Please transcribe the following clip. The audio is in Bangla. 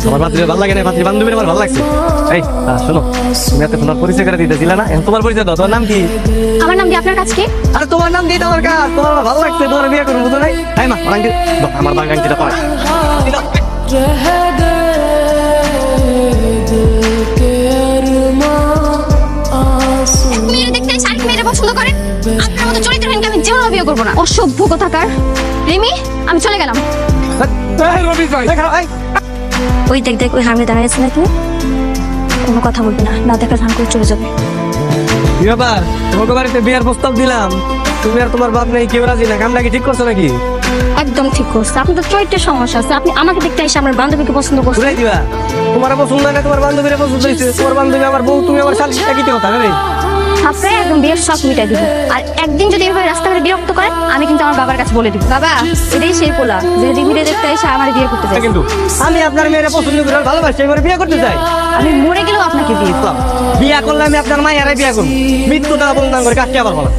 তোমার ভাতিরে ভালো লাগে না, ভাতির বান্ধবীর আমার ভালো লাগছে। এই শোনো, তুমি এত তোমার পরিচয় করে দিতেছিলে না, এখন তোমার পরিচয় দাও। তোমার নাম কি? আমার নাম কি আপনার কাছে কি? আরে তোমার নাম দিয়ে তোমার কাজ, তোমার ভালো লাগছে, তোমার বিয়ে করবো বুঝো নাই? এই মা আমার আংটি দাও, আমার বাঙ্গা আংটিটা পরে দেখতে শাড়ি মেয়েরা পছন্দ করেন, আপনার মতো চরিত্রহীনকে আমি জীবনে বিয়ে করবো না। অসভ্য কোথাকার। রিমি, আমি চলে গেলাম। ওই দেখ দেখ, ওই হামলে দাঁড়ায় আছে না, তুমি কোনো কথা বলবি না, না দেখা ধান করে চলে যাবে। কি ব্যাপার? তোমাকে বাড়িতে বিয়ের প্রস্তাব দিলাম, তুমি আর তোমার বাপ নেই, কেউ রাজি না, কামটা কি ঠিক করছো নাকি? একদম ঠিক করছে, আপনার তো চরিত্রের সমস্যা আছে। আপনি আমাকে দেখতে এসে আমার বান্ধবীকে পছন্দ করছেন। ঘুরাই দিবা, তোমার পছন্দ না, তোমার বান্ধবীরা পছন্দ হয়েছে, তোমার বান্ধবী আমার বউ, তুমি আমার শালি, কি কথা রে? আপনারা একদম বিয়ের সব মিটাই দিব। আর একদিন যদি এভাবে রাস্তাঘাটে বিরক্ত করেন, আমি কিন্তু আমার বাবার কাছে বলে দিব, বাবা এটাই সেই পোলা যে রিমিরে দেখতে এসে আমার বিয়ে করতে চাই। কিন্তু আমি আপনার মেয়েরা পছন্দ করে ভালোবাসি, এবারে বিয়ে করতে চাই। আমি মরে গেলেও আপনাকে বিয়ে করব। বিয়ে করলে আমি আপনার মায়েরাই বিয়ে করবো, মৃত্যুটা বন্ধন করে কাটতে আবার বলা।